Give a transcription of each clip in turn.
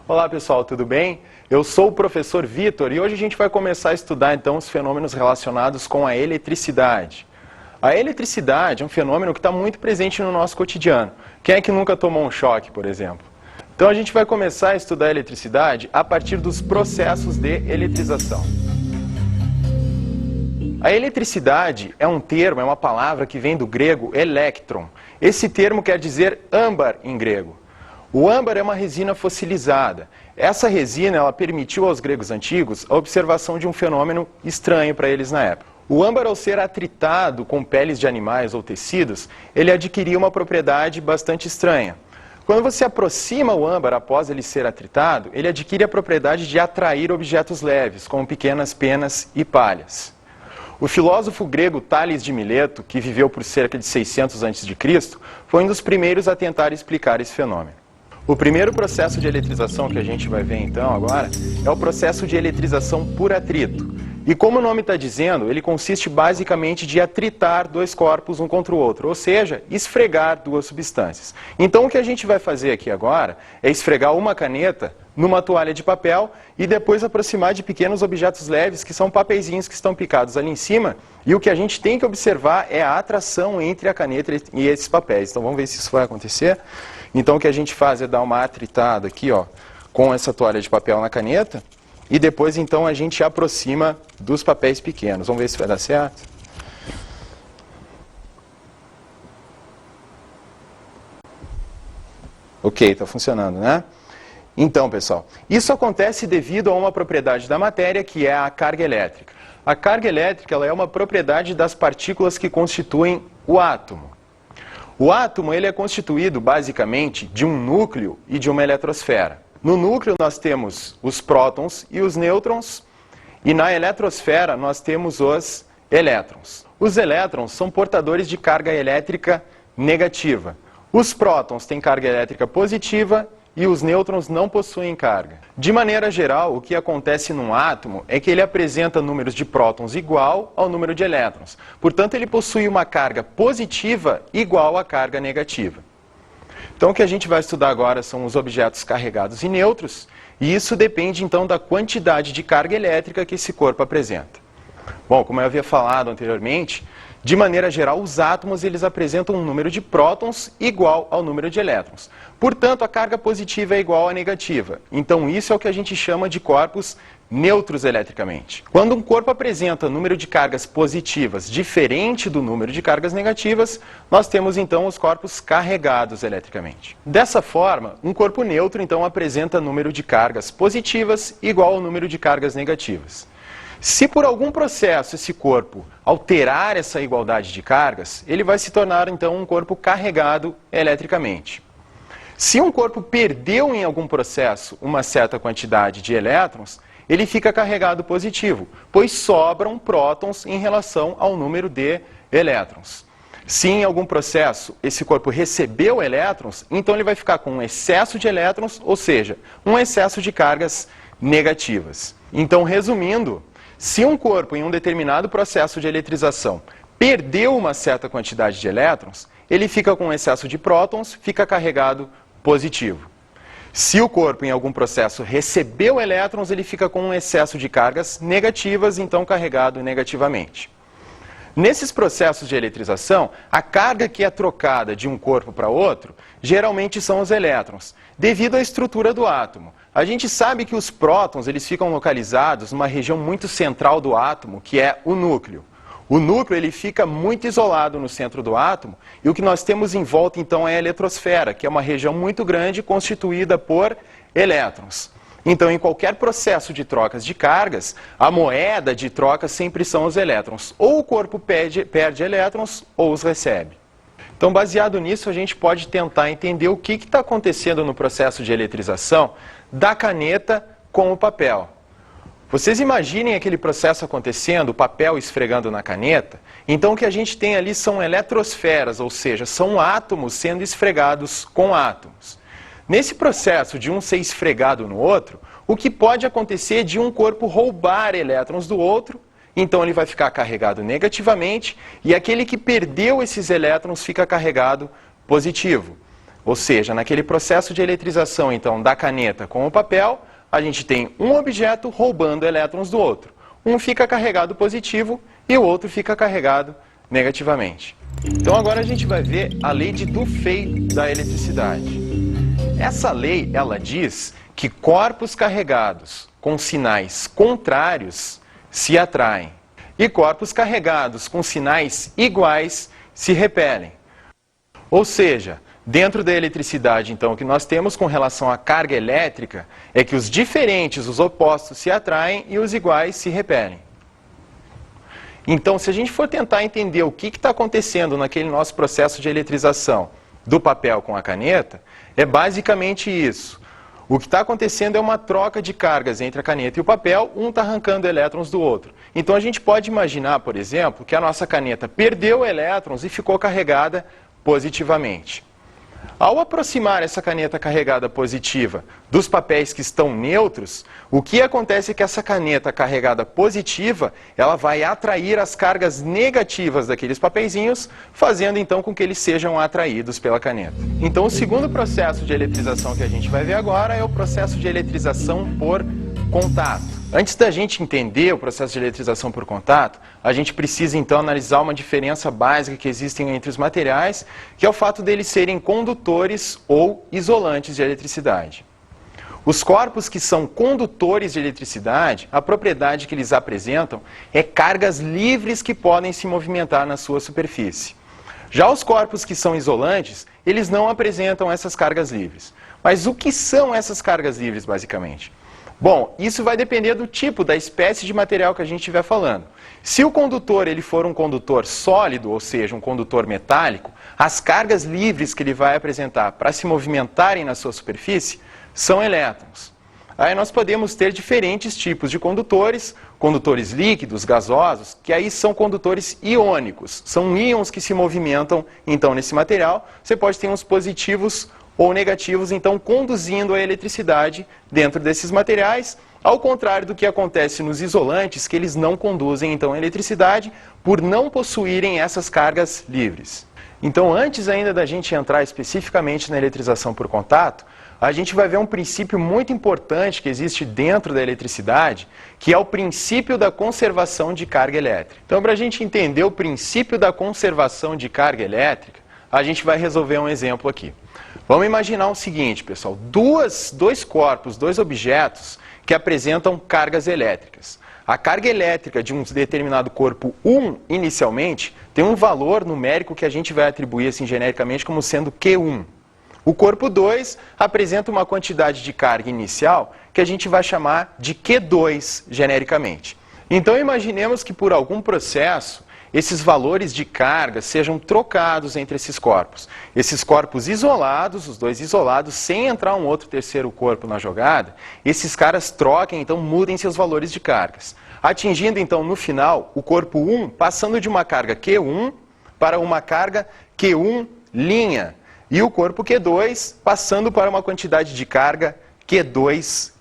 Olá pessoal, tudo bem? Eu sou o professor Vitor e hoje a gente vai começar a estudar então os fenômenos relacionados com a eletricidade. A eletricidade é um fenômeno que está muito presente no nosso cotidiano. Quem é que nunca tomou um choque, por exemplo? Então a gente vai começar a estudar a eletricidade a partir dos processos de eletrização. A eletricidade é um termo, é uma palavra que vem do grego eléktron. Esse termo quer dizer âmbar em grego. O âmbar é uma resina fossilizada. Essa resina ela permitiu aos gregos antigos a observação de um fenômeno estranho para eles na época. O âmbar, ao ser atritado com peles de animais ou tecidos, ele adquiria uma propriedade bastante estranha. Quando você aproxima o âmbar após ele ser atritado, ele adquire a propriedade de atrair objetos leves, como pequenas penas e palhas. O filósofo grego Tales de Mileto, que viveu por cerca de 600 a.C., foi um dos primeiros a tentar explicar esse fenômeno. O primeiro processo de eletrização que a gente vai ver então agora é o processo de eletrização por atrito. E como o nome está dizendo, ele consiste basicamente de atritar dois corpos um contra o outro, ou seja, esfregar duas substâncias. Então o que a gente vai fazer aqui agora é esfregar uma caneta numa toalha de papel e depois aproximar de pequenos objetos leves, que são papeizinhos que estão picados ali em cima, e o que a gente tem que observar é a atração entre a caneta e esses papéis. Então vamos ver se isso vai acontecer. Então o que a gente faz é dar uma atritada aqui, ó, com essa toalha de papel na caneta, e depois então a gente aproxima dos papéis pequenos. Vamos ver se vai dar certo. Ok, está funcionando, né? Então, pessoal, isso acontece devido a uma propriedade da matéria que é a carga elétrica. A carga elétrica ela é uma propriedade das partículas que constituem o átomo. O átomo ele é constituído basicamente de um núcleo e de uma eletrosfera. No núcleo nós temos os prótons e os nêutrons, e na eletrosfera nós temos os elétrons. Os elétrons são portadores de carga elétrica negativa. Os prótons têm carga elétrica positiva e os nêutrons não possuem carga. De maneira geral, o que acontece num átomo é que ele apresenta números de prótons igual ao número de elétrons. Portanto, ele possui uma carga positiva igual à carga negativa. Então, o que a gente vai estudar agora são os objetos carregados e neutros, e isso depende, então, da quantidade de carga elétrica que esse corpo apresenta. Bom, como eu havia falado anteriormente, de maneira geral, os átomos eles apresentam um número de prótons igual ao número de elétrons. Portanto, a carga positiva é igual à negativa. Então, isso é o que a gente chama de corpos neutros eletricamente. Quando um corpo apresenta número de cargas positivas diferente do número de cargas negativas, nós temos então os corpos carregados eletricamente. Dessa forma, um corpo neutro então apresenta número de cargas positivas igual ao número de cargas negativas. Se por algum processo esse corpo alterar essa igualdade de cargas, ele vai se tornar então um corpo carregado eletricamente. Se um corpo perdeu em algum processo uma certa quantidade de elétrons, ele fica carregado positivo, pois sobram prótons em relação ao número de elétrons. Se em algum processo esse corpo recebeu elétrons, então ele vai ficar com um excesso de elétrons, ou seja, um excesso de cargas negativas. Então, resumindo, se um corpo em um determinado processo de eletrização perdeu uma certa quantidade de elétrons, ele fica com um excesso de prótons, fica carregado positivo. Se o corpo em algum processo recebeu elétrons, ele fica com um excesso de cargas negativas, então carregado negativamente. Nesses processos de eletrização, a carga que é trocada de um corpo para outro, geralmente são os elétrons, devido à estrutura do átomo. A gente sabe que os prótons eles ficam localizados numa região muito central do átomo, que é o núcleo. O núcleo ele fica muito isolado no centro do átomo, e o que nós temos em volta então é a eletrosfera, que é uma região muito grande constituída por elétrons. Então, em qualquer processo de trocas de cargas, a moeda de troca sempre são os elétrons. Ou o corpo perde elétrons, ou os recebe. Então, baseado nisso, a gente pode tentar entender o que está acontecendo no processo de eletrização da caneta com o papel. Vocês imaginem aquele processo acontecendo, o papel esfregando na caneta. Então, o que a gente tem ali são eletrosferas, ou seja, são átomos sendo esfregados com átomos. Nesse processo de um ser esfregado no outro, o que pode acontecer é de um corpo roubar elétrons do outro, então ele vai ficar carregado negativamente, e aquele que perdeu esses elétrons fica carregado positivo. Ou seja, naquele processo de eletrização então da caneta com o papel, a gente tem um objeto roubando elétrons do outro. Um fica carregado positivo e o outro fica carregado negativamente. Então agora a gente vai ver a lei de Dufay da eletricidade. Essa lei, ela diz que corpos carregados com sinais contrários se atraem e corpos carregados com sinais iguais se repelem. Ou seja, dentro da eletricidade, então, o que nós temos com relação à carga elétrica é que os diferentes, os opostos, se atraem e os iguais se repelem. Então, se a gente for tentar entender o que está acontecendo naquele nosso processo de eletrização do papel com a caneta, é basicamente isso. O que está acontecendo é uma troca de cargas entre a caneta e o papel, um está arrancando elétrons do outro. Então, a gente pode imaginar, por exemplo, que a nossa caneta perdeu elétrons e ficou carregada positivamente. Ao aproximar essa caneta carregada positiva dos papéis que estão neutros, o que acontece é que essa caneta carregada positiva, ela vai atrair as cargas negativas daqueles papeizinhos, fazendo então com que eles sejam atraídos pela caneta. Então o segundo processo de eletrização que a gente vai ver agora é o processo de eletrização por contato. Antes da gente entender o processo de eletrização por contato, a gente precisa então analisar uma diferença básica que existe entre os materiais, que é o fato deles serem condutores ou isolantes de eletricidade. Os corpos que são condutores de eletricidade, a propriedade que eles apresentam é cargas livres que podem se movimentar na sua superfície. Já os corpos que são isolantes, eles não apresentam essas cargas livres. Mas o que são essas cargas livres, basicamente? Bom, isso vai depender do tipo, da espécie de material que a gente estiver falando. Se o condutor ele for um condutor sólido, ou seja, um condutor metálico, as cargas livres que ele vai apresentar para se movimentarem na sua superfície são elétrons. Aí nós podemos ter diferentes tipos de condutores, condutores líquidos, gasosos, que aí são condutores iônicos. São íons que se movimentam, então, nesse material. Você pode ter uns positivos ou negativos, então, conduzindo a eletricidade dentro desses materiais, ao contrário do que acontece nos isolantes, que eles não conduzem, então, a eletricidade por não possuírem essas cargas livres. Então, antes ainda da gente entrar especificamente na eletrização por contato, a gente vai ver um princípio muito importante que existe dentro da eletricidade, que é o princípio da conservação de carga elétrica. Então, para a gente entender o princípio da conservação de carga elétrica, a gente vai resolver um exemplo aqui. Vamos imaginar o seguinte, pessoal, dois corpos, dois objetos que apresentam cargas elétricas. A carga elétrica de um determinado corpo 1, inicialmente, tem um valor numérico que a gente vai atribuir assim, genericamente como sendo Q1. O corpo 2 apresenta uma quantidade de carga inicial que a gente vai chamar de Q2, genericamente. Então imaginemos que por algum processo, esses valores de carga sejam trocados entre esses corpos. Esses corpos isolados, os dois isolados, sem entrar um outro terceiro corpo na jogada, esses caras troquem, então mudem seus valores de cargas. Atingindo então no final o corpo 1, passando de uma carga Q1 para uma carga Q1'. E o corpo Q2 passando para uma quantidade de carga Q2'.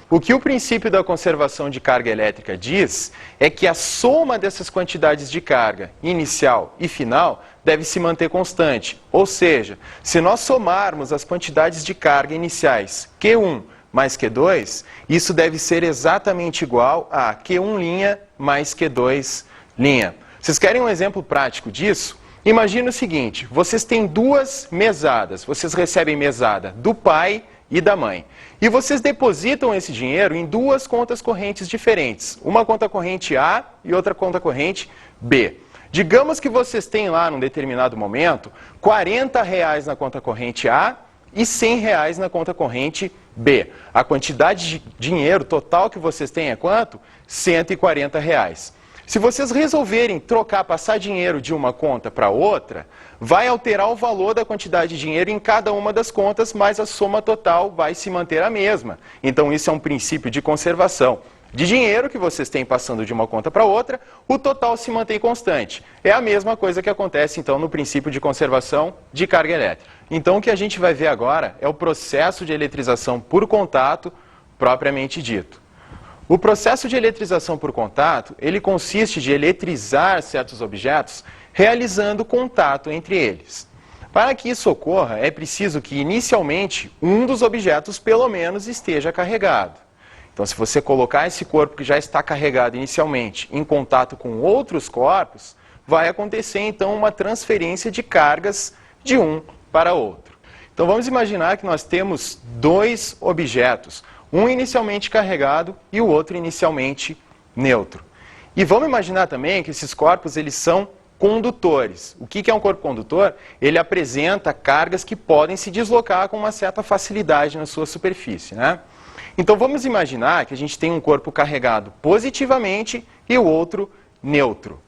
O que o princípio da conservação de carga elétrica diz é que a soma dessas quantidades de carga inicial e final deve se manter constante. Ou seja, se nós somarmos as quantidades de carga iniciais Q1 mais Q2, isso deve ser exatamente igual a Q1' mais Q2'. Vocês querem um exemplo prático disso? Imagina o seguinte, vocês têm duas mesadas, vocês recebem mesada do pai e da mãe. E vocês depositam esse dinheiro em duas contas correntes diferentes. Uma conta corrente A e outra conta corrente B. Digamos que vocês têm lá, num determinado momento, R$40 na conta corrente A e R$100 na conta corrente B. A quantidade de dinheiro total que vocês têm é quanto? R$140. Se vocês resolverem trocar, passar dinheiro de uma conta para outra, vai alterar o valor da quantidade de dinheiro em cada uma das contas, mas a soma total vai se manter a mesma. Então isso é um princípio de conservação de dinheiro que vocês têm passando de uma conta para outra, o total se mantém constante. É a mesma coisa que acontece então no princípio de conservação de carga elétrica. Então o que a gente vai ver agora é o processo de eletrização por contato propriamente dito. O processo de eletrização por contato, ele consiste de eletrizar certos objetos realizando contato entre eles. Para que isso ocorra, é preciso que inicialmente um dos objetos pelo menos esteja carregado. Então, se você colocar esse corpo que já está carregado inicialmente em contato com outros corpos, vai acontecer então uma transferência de cargas de um para outro. Então vamos imaginar que nós temos dois objetos, um inicialmente carregado e o outro inicialmente neutro. E vamos imaginar também que esses corpos eles são condutores. O que é um corpo condutor? Ele apresenta cargas que podem se deslocar com uma certa facilidade na sua superfície, né? Então vamos imaginar que a gente tem um corpo carregado positivamente e o outro neutro.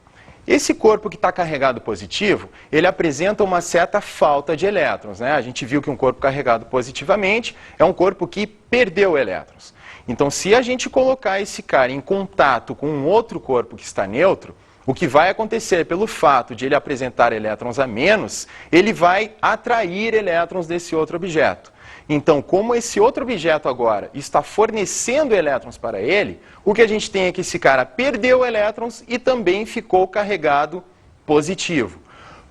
Esse corpo que está carregado positivo, ele apresenta uma certa falta de elétrons, né? A gente viu que um corpo carregado positivamente é um corpo que perdeu elétrons. Então, se a gente colocar esse cara em contato com um outro corpo que está neutro, o que vai acontecer pelo fato de ele apresentar elétrons a menos, ele vai atrair elétrons desse outro objeto. Então, como esse outro objeto agora está fornecendo elétrons para ele, o que a gente tem é que esse cara perdeu elétrons e também ficou carregado positivo.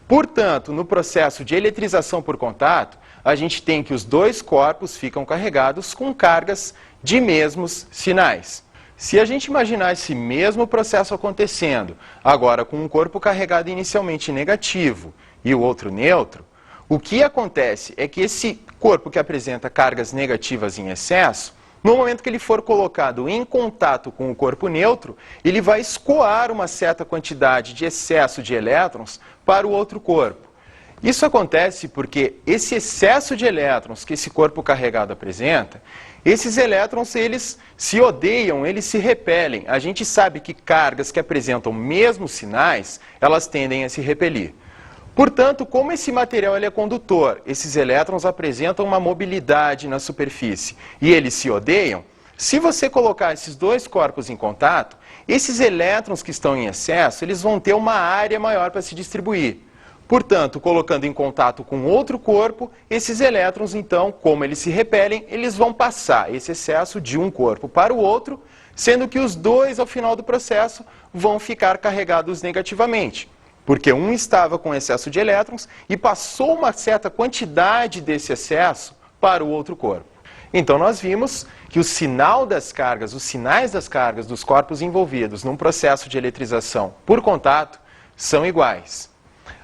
Portanto, no processo de eletrização por contato, a gente tem que os dois corpos ficam carregados com cargas de mesmos sinais. Se a gente imaginar esse mesmo processo acontecendo, agora com um corpo carregado inicialmente negativo e o outro neutro, o que acontece é que esse corpo que apresenta cargas negativas em excesso, no momento que ele for colocado em contato com o corpo neutro, ele vai escoar uma certa quantidade de excesso de elétrons para o outro corpo. Isso acontece porque esse excesso de elétrons que esse corpo carregado apresenta, esses elétrons eles se odeiam, eles se repelem. A gente sabe que cargas que apresentam mesmos sinais, elas tendem a se repelir. Portanto, como esse material ele é condutor, esses elétrons apresentam uma mobilidade na superfície e eles se odeiam, se você colocar esses dois corpos em contato, esses elétrons que estão em excesso, eles vão ter uma área maior para se distribuir. Portanto, colocando em contato com outro corpo, esses elétrons, então, como eles se repelem, eles vão passar esse excesso de um corpo para o outro, sendo que os dois, ao final do processo, vão ficar carregados negativamente. Porque um estava com excesso de elétrons e passou uma certa quantidade desse excesso para o outro corpo. Então nós vimos que o sinal das cargas, os sinais das cargas dos corpos envolvidos num processo de eletrização por contato são iguais.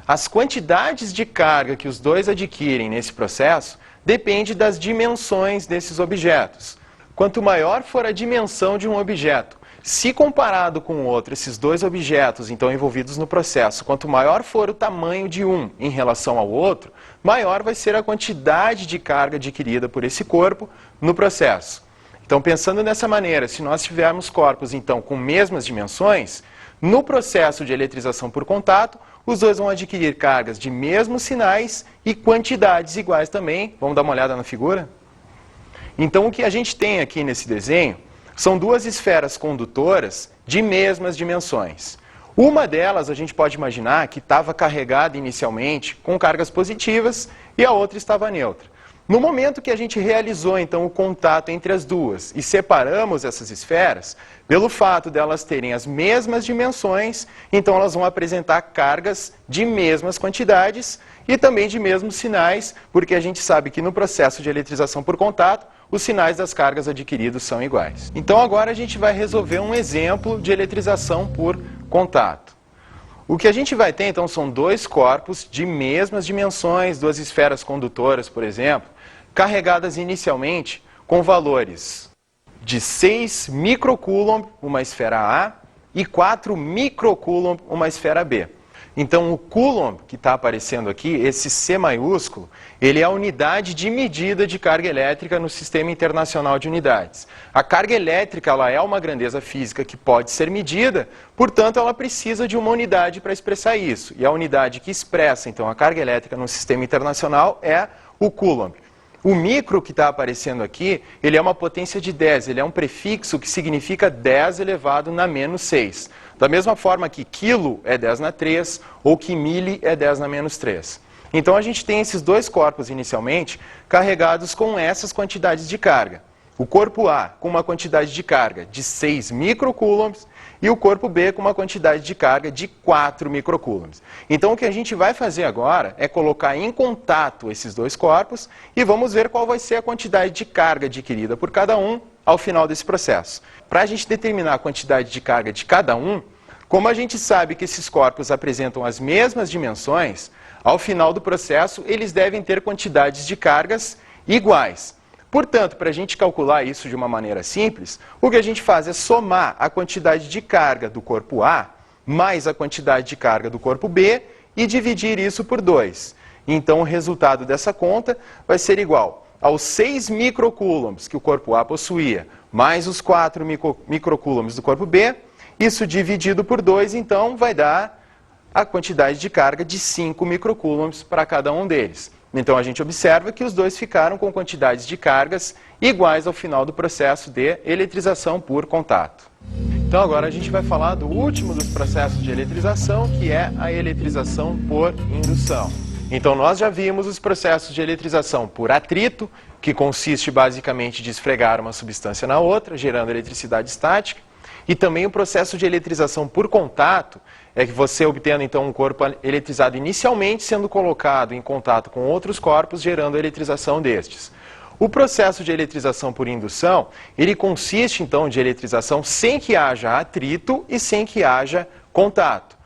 As quantidades de carga que os dois adquirem nesse processo depende das dimensões desses objetos. Quanto maior for a dimensão de um objeto, se comparado com o outro, esses dois objetos então envolvidos no processo, quanto maior for o tamanho de um em relação ao outro, maior vai ser a quantidade de carga adquirida por esse corpo no processo. Então, pensando dessa maneira, se nós tivermos corpos então com mesmas dimensões, no processo de eletrização por contato, os dois vão adquirir cargas de mesmos sinais e quantidades iguais também. Vamos dar uma olhada na figura? Então, o que a gente tem aqui nesse desenho são duas esferas condutoras de mesmas dimensões. Uma delas a gente pode imaginar que estava carregada inicialmente com cargas positivas e a outra estava neutra. No momento que a gente realizou então o contato entre as duas e separamos essas esferas, pelo fato delas terem as mesmas dimensões, então elas vão apresentar cargas de mesmas quantidades e também de mesmos sinais, porque a gente sabe que no processo de eletrização por contato, os sinais das cargas adquiridos são iguais. Então agora a gente vai resolver um exemplo de eletrização por contato. O que a gente vai ter então são dois corpos de mesmas dimensões, duas esferas condutoras, por exemplo, carregadas inicialmente com valores de 6 microcoulomb, uma esfera A, e 4 microcoulomb, uma esfera B. Então, o coulomb que está aparecendo aqui, esse C maiúsculo, ele é a unidade de medida de carga elétrica no Sistema Internacional de Unidades. A carga elétrica ela é uma grandeza física que pode ser medida, portanto, ela precisa de uma unidade para expressar isso. E a unidade que expressa, então, a carga elétrica no Sistema Internacional é o coulomb. O micro que está aparecendo aqui, ele é uma potência de 10, ele é um prefixo que significa 10 elevado na menos 6. Da mesma forma que quilo é 10 na 3, ou que mili é 10 na menos 3. Então a gente tem esses dois corpos inicialmente carregados com essas quantidades de carga. O corpo A com uma quantidade de carga de 6 microcoulombs e o corpo B com uma quantidade de carga de 4 microcoulombs. Então o que a gente vai fazer agora é colocar em contato esses dois corpos e vamos ver qual vai ser a quantidade de carga adquirida por cada um ao final desse processo. Para a gente determinar a quantidade de carga de cada um, como a gente sabe que esses corpos apresentam as mesmas dimensões, ao final do processo eles devem ter quantidades de cargas iguais. Portanto, para a gente calcular isso de uma maneira simples, o que a gente faz é somar a quantidade de carga do corpo A mais a quantidade de carga do corpo B e dividir isso por 2. Então, o resultado dessa conta vai ser igual aos 6 microcoulombs que o corpo A possuía, mais os 4 microcoulombs do corpo B. Isso dividido por 2, então, vai dar a quantidade de carga de 5 microcoulombs para cada um deles. Então, a gente observa que os dois ficaram com quantidades de cargas iguais ao final do processo de eletrização por contato. Então, agora a gente vai falar do último dos processos de eletrização, que é a eletrização por indução. Então, nós já vimos os processos de eletrização por atrito, que consiste basicamente de esfregar uma substância na outra, gerando eletricidade estática. E também o processo de eletrização por contato, é que você obtendo então um corpo eletrizado inicialmente sendo colocado em contato com outros corpos, gerando a eletrização destes. O processo de eletrização por indução, ele consiste então de eletrização sem que haja atrito e sem que haja contato.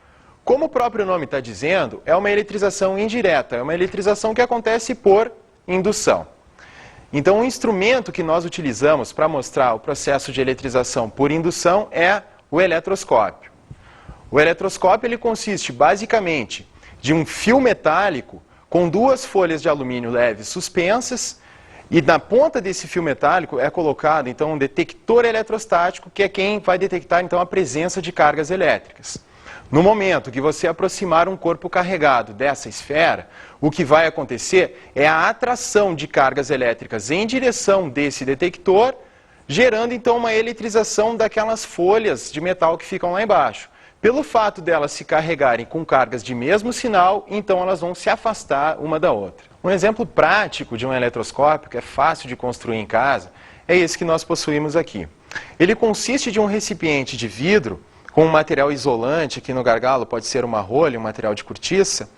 Como o próprio nome está dizendo, é uma eletrização indireta, é uma eletrização que acontece por indução. Então, o instrumento que nós utilizamos para mostrar o processo de eletrização por indução é o eletroscópio. O eletroscópio ele consiste basicamente de um fio metálico com duas folhas de alumínio leve suspensas e na ponta desse fio metálico é colocado então um detector eletrostático que é quem vai detectar então a presença de cargas elétricas. No momento que você aproximar um corpo carregado dessa esfera, o que vai acontecer é a atração de cargas elétricas em direção desse detector, gerando então uma eletrização daquelas folhas de metal que ficam lá embaixo. Pelo fato delas se carregarem com cargas de mesmo sinal, então elas vão se afastar uma da outra. Um exemplo prático de um eletroscópio, que é fácil de construir em casa, é esse que nós possuímos aqui. Ele consiste de um recipiente de vidro com um material isolante, aqui no gargalo pode ser uma rolha, um material de cortiça,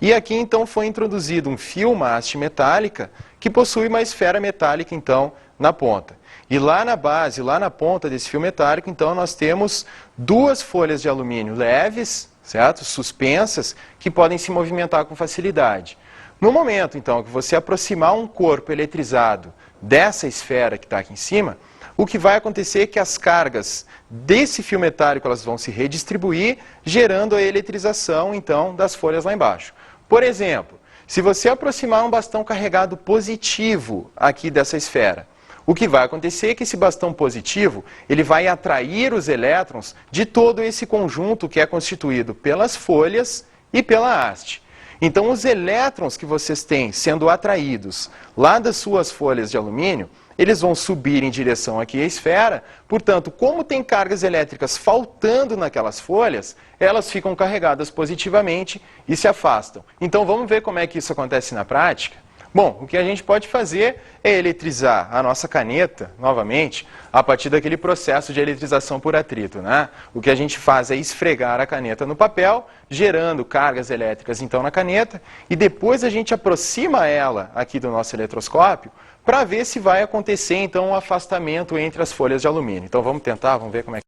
e aqui então foi introduzido um fio, uma haste metálica, que possui uma esfera metálica então na ponta. E lá na base, lá na ponta desse fio metálico, então nós temos duas folhas de alumínio leves, certo? Suspensas, que podem se movimentar com facilidade. No momento, então, que você aproximar um corpo eletrizado dessa esfera que está aqui em cima, o que vai acontecer é que as cargas desse fio metálico elas vão se redistribuir, gerando a eletrização, então, das folhas lá embaixo. Por exemplo, se você aproximar um bastão carregado positivo aqui dessa esfera, o que vai acontecer é que esse bastão positivo ele vai atrair os elétrons de todo esse conjunto que é constituído pelas folhas e pela haste. Então, os elétrons que vocês têm sendo atraídos lá das suas folhas de alumínio, eles vão subir em direção aqui à esfera, portanto, como tem cargas elétricas faltando naquelas folhas, elas ficam carregadas positivamente e se afastam. Então, vamos ver como é que isso acontece na prática? Bom, o que a gente pode fazer é eletrizar a nossa caneta, novamente, a partir daquele processo de eletrização por atrito, né? O que a gente faz é esfregar a caneta no papel, gerando cargas elétricas então na caneta, e depois a gente aproxima ela aqui do nosso eletroscópio para ver se vai acontecer então um afastamento entre as folhas de alumínio. Então vamos tentar, vamos ver como é que...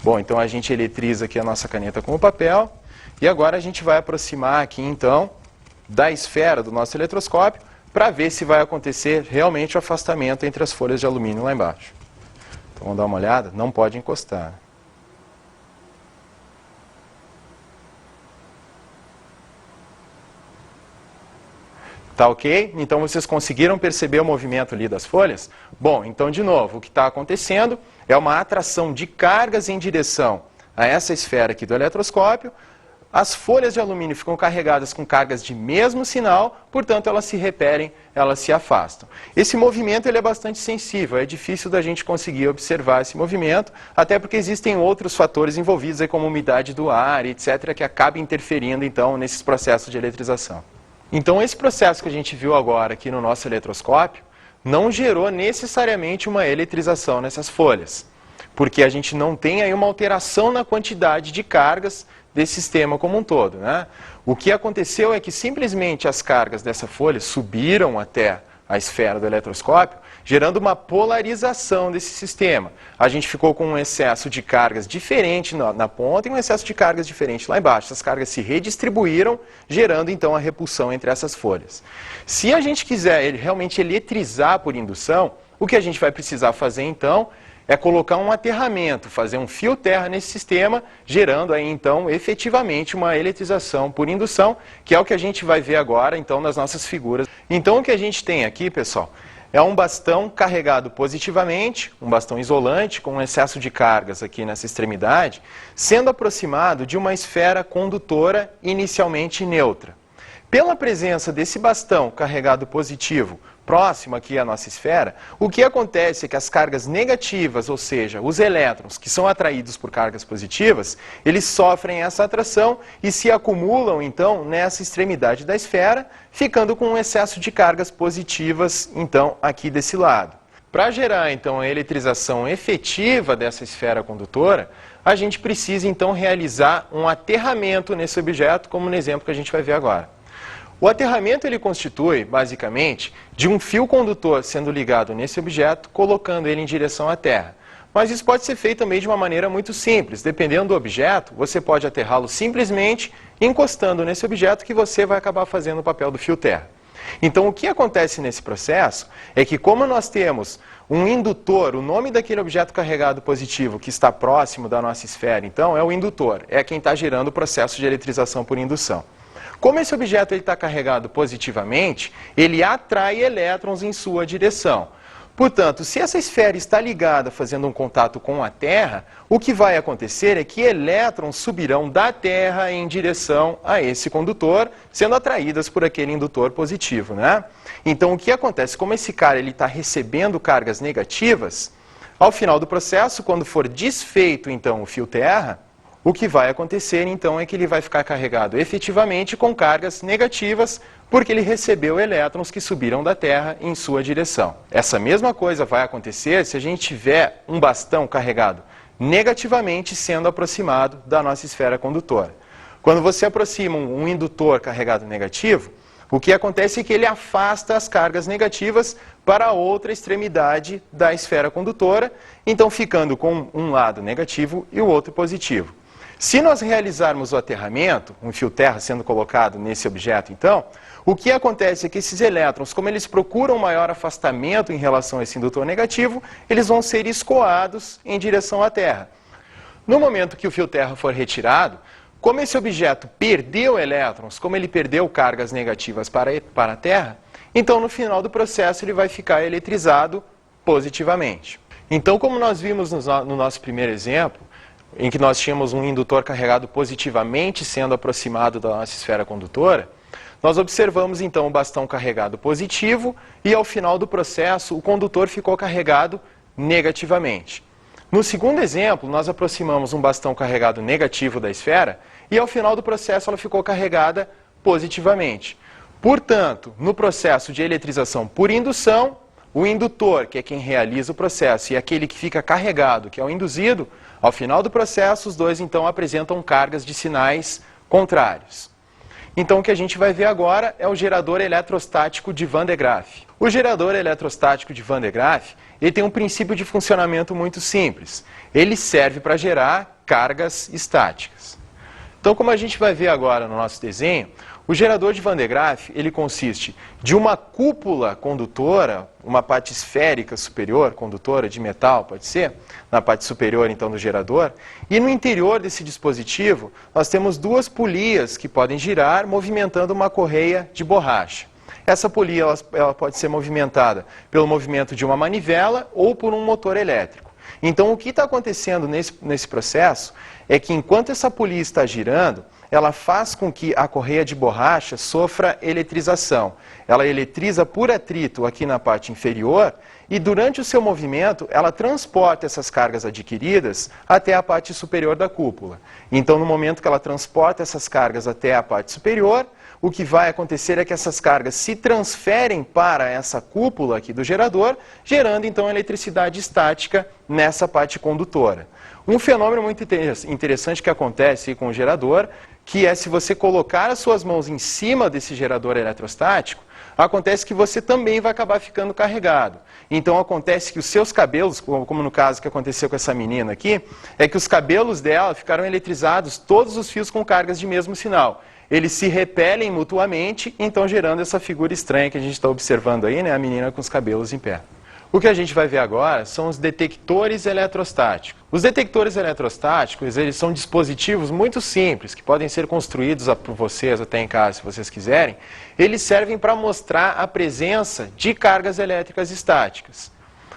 Bom, então a gente eletriza aqui a nossa caneta com o papel, e agora a gente vai aproximar aqui então da esfera do nosso eletroscópio para ver se vai acontecer realmente o afastamento entre as folhas de alumínio lá embaixo. Então vamos dar uma olhada, não pode encostar. Tá ok? Então vocês conseguiram perceber o movimento ali das folhas? Bom, então de novo, o que está acontecendo é uma atração de cargas em direção a essa esfera aqui do eletroscópio. As folhas de alumínio ficam carregadas com cargas de mesmo sinal, portanto elas se repelem, elas se afastam. Esse movimento ele é bastante sensível, é difícil da gente conseguir observar esse movimento, até porque existem outros fatores envolvidos, aí, como a umidade do ar, etc., que acabam interferindo então nesses processos de eletrização. Então esse processo que a gente viu agora aqui no nosso eletroscópio, não gerou necessariamente uma eletrização nessas folhas, porque a gente não tem aí uma alteração na quantidade de cargas desse sistema como um todo, né? O que aconteceu é que simplesmente as cargas dessa folha subiram até a esfera do eletroscópio, gerando uma polarização desse sistema. A gente ficou com um excesso de cargas diferente na ponta e um excesso de cargas diferente lá embaixo. Essas cargas se redistribuíram, gerando então a repulsão entre essas folhas. Se a gente quiser realmente eletrizar por indução, o que a gente vai precisar fazer então é colocar um aterramento, fazer um fio terra nesse sistema, gerando aí então efetivamente uma eletrização por indução, que é o que a gente vai ver agora então nas nossas figuras. Então o que a gente tem aqui, pessoal, é um bastão carregado positivamente, um bastão isolante com um excesso de cargas aqui nessa extremidade, sendo aproximado de uma esfera condutora inicialmente neutra. Pela presença desse bastão carregado positivo próximo aqui à nossa esfera, o que acontece é que as cargas negativas, ou seja, os elétrons que são atraídos por cargas positivas, eles sofrem essa atração e se acumulam então nessa extremidade da esfera, ficando com um excesso de cargas positivas então aqui desse lado. Para gerar então a eletrização efetiva dessa esfera condutora, a gente precisa então realizar um aterramento nesse objeto, como no exemplo que a gente vai ver agora. O aterramento ele constitui, basicamente, de um fio condutor sendo ligado nesse objeto, colocando ele em direção à Terra. Mas isso pode ser feito também de uma maneira muito simples. Dependendo do objeto, você pode aterrá-lo simplesmente encostando nesse objeto que você vai acabar fazendo o papel do fio terra. Então, o que acontece nesse processo é que, como nós temos um indutor, o nome daquele objeto carregado positivo que está próximo da nossa esfera, então, é o indutor, é quem está gerando o processo de eletrização por indução. Como esse objeto está carregado positivamente, ele atrai elétrons em sua direção. Portanto, se essa esfera está ligada fazendo um contato com a Terra, o que vai acontecer é que elétrons subirão da Terra em direção a esse condutor, sendo atraídas por aquele indutor positivo, né? Então, o que acontece? Como esse cara está recebendo cargas negativas, ao final do processo, quando for desfeito então o fio terra, o que vai acontecer, então, é que ele vai ficar carregado efetivamente com cargas negativas, porque ele recebeu elétrons que subiram da Terra em sua direção. Essa mesma coisa vai acontecer se a gente tiver um bastão carregado negativamente sendo aproximado da nossa esfera condutora. Quando você aproxima um indutor carregado negativo, o que acontece é que ele afasta as cargas negativas para a outra extremidade da esfera condutora, então ficando com um lado negativo e o outro positivo. Se nós realizarmos o aterramento, um fio terra sendo colocado nesse objeto, então, o que acontece é que esses elétrons, como eles procuram maior afastamento em relação a esse indutor negativo, eles vão ser escoados em direção à Terra. No momento que o fio terra for retirado, como esse objeto perdeu elétrons, como ele perdeu cargas negativas para a Terra, então no final do processo ele vai ficar eletrizado positivamente. Então, como nós vimos no nosso primeiro exemplo, em que nós tínhamos um indutor carregado positivamente sendo aproximado da nossa esfera condutora, nós observamos então o bastão carregado positivo e ao final do processo o condutor ficou carregado negativamente. No segundo exemplo, nós aproximamos um bastão carregado negativo da esfera e ao final do processo ela ficou carregada positivamente. Portanto, no processo de eletrização por indução, o indutor, que é quem realiza o processo, e aquele que fica carregado, que é o induzido, ao final do processo, os dois então apresentam cargas de sinais contrários. Então, o que a gente vai ver agora é o gerador eletrostático de Van de Graaff. O gerador eletrostático de Van de Graaff, ele tem um princípio de funcionamento muito simples. Ele serve para gerar cargas estáticas. Então, como a gente vai ver agora no nosso desenho, o gerador de Van de Graaff, ele consiste de uma cúpula condutora, uma parte esférica superior, condutora de metal, pode ser, na parte superior então do gerador, e no interior desse dispositivo nós temos duas polias que podem girar movimentando uma correia de borracha. Essa polia ela pode ser movimentada pelo movimento de uma manivela ou por um motor elétrico. Então, o que está acontecendo nesse processo é que enquanto essa polia está girando, ela faz com que a correia de borracha sofra eletrização. Ela eletriza por atrito aqui na parte inferior e durante o seu movimento ela transporta essas cargas adquiridas até a parte superior da cúpula. Então, no momento que ela transporta essas cargas até a parte superior, o que vai acontecer é que essas cargas se transferem para essa cúpula aqui do gerador, gerando então eletricidade estática nessa parte condutora. Um fenômeno muito interessante que acontece com o gerador, que é se você colocar as suas mãos em cima desse gerador eletrostático, acontece que você também vai acabar ficando carregado. Então acontece que os seus cabelos, como no caso que aconteceu com essa menina aqui, é que os cabelos dela ficaram eletrizados, todos os fios com cargas de mesmo sinal. Eles se repelem mutuamente, então gerando essa figura estranha que a gente está observando aí, né, a menina com os cabelos em pé. O que a gente vai ver agora são os detectores eletrostáticos. Os detectores eletrostáticos, eles são dispositivos muito simples, que podem ser construídos por vocês até em casa, se vocês quiserem. Eles servem para mostrar a presença de cargas elétricas estáticas.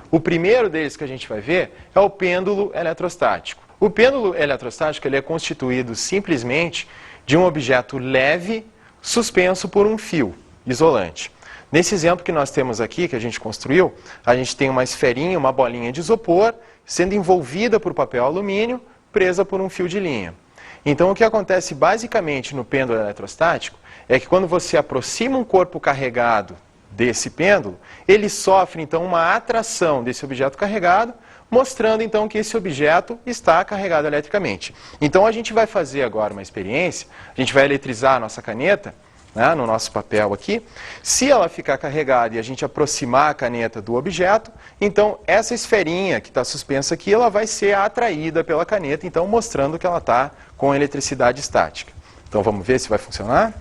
O primeiro deles que a gente vai ver é o pêndulo eletrostático. O pêndulo eletrostático ele é constituído simplesmente de um objeto leve suspenso por um fio isolante. Nesse exemplo que nós temos aqui, que a gente construiu, a gente tem uma esferinha, uma bolinha de isopor, sendo envolvida por papel alumínio, presa por um fio de linha. Então, o que acontece basicamente no pêndulo eletrostático é que quando você aproxima um corpo carregado desse pêndulo, ele sofre, então, uma atração desse objeto carregado, mostrando, então, que esse objeto está carregado eletricamente. Então, a gente vai fazer agora uma experiência, a gente vai eletrizar a nossa caneta, né, no nosso papel aqui. Se ela ficar carregada e a gente aproximar a caneta do objeto, então essa esferinha que está suspensa aqui, ela vai ser atraída pela caneta, então mostrando que ela está com eletricidade estática. Então vamos ver se vai funcionar?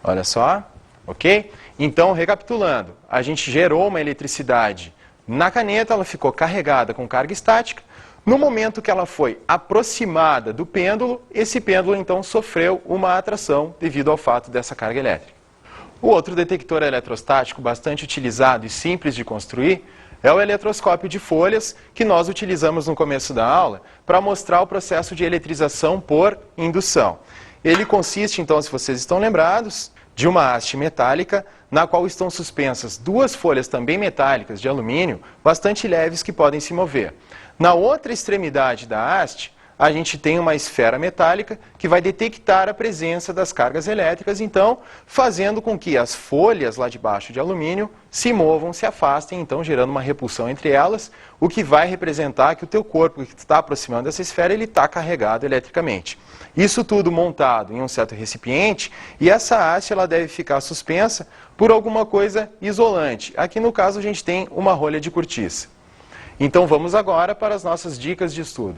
Olha só, ok? Então, recapitulando, a gente gerou uma eletricidade na caneta, ela ficou carregada com carga estática. No momento que ela foi aproximada do pêndulo, esse pêndulo então sofreu uma atração devido ao fato dessa carga elétrica. O outro detector eletrostático bastante utilizado e simples de construir é o eletroscópio de folhas, que nós utilizamos no começo da aula para mostrar o processo de eletrização por indução. Ele consiste, então, se vocês estão lembrados, de uma haste metálica, na qual estão suspensas duas folhas também metálicas de alumínio, bastante leves que podem se mover. Na outra extremidade da haste, a gente tem uma esfera metálica que vai detectar a presença das cargas elétricas, então, fazendo com que as folhas lá de baixo de alumínio se movam, se afastem, então gerando uma repulsão entre elas, o que vai representar que o teu corpo que está aproximando dessa esfera, ele está carregado eletricamente. Isso tudo montado em um certo recipiente, e essa haste ela deve ficar suspensa por alguma coisa isolante. Aqui no caso a gente tem uma rolha de cortiça. Então vamos agora para as nossas dicas de estudo.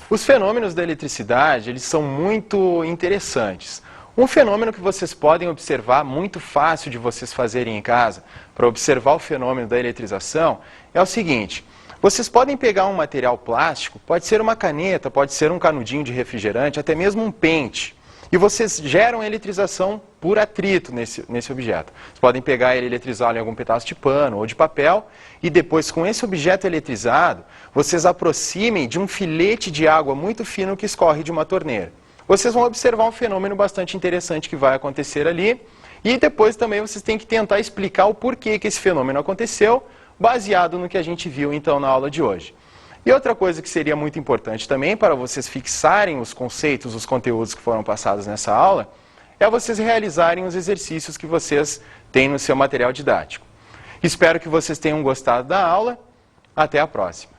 Os fenômenos da eletricidade, eles são muito interessantes. Um fenômeno que vocês podem observar, muito fácil de vocês fazerem em casa, para observar o fenômeno da eletrização, é o seguinte: vocês podem pegar um material plástico, pode ser uma caneta, pode ser um canudinho de refrigerante, até mesmo um pente, e vocês geram eletrização por atrito nesse objeto. Vocês podem pegar ele e eletrizá-lo em algum pedaço de pano ou de papel, e depois, com esse objeto eletrizado, vocês aproximem de um filete de água muito fino que escorre de uma torneira. Vocês vão observar um fenômeno bastante interessante que vai acontecer ali, e depois também vocês têm que tentar explicar o porquê que esse fenômeno aconteceu, baseado no que a gente viu então na aula de hoje. E outra coisa que seria muito importante também para vocês fixarem os conceitos, os conteúdos que foram passados nessa aula, é vocês realizarem os exercícios que vocês têm no seu material didático. Espero que vocês tenham gostado da aula. Até a próxima.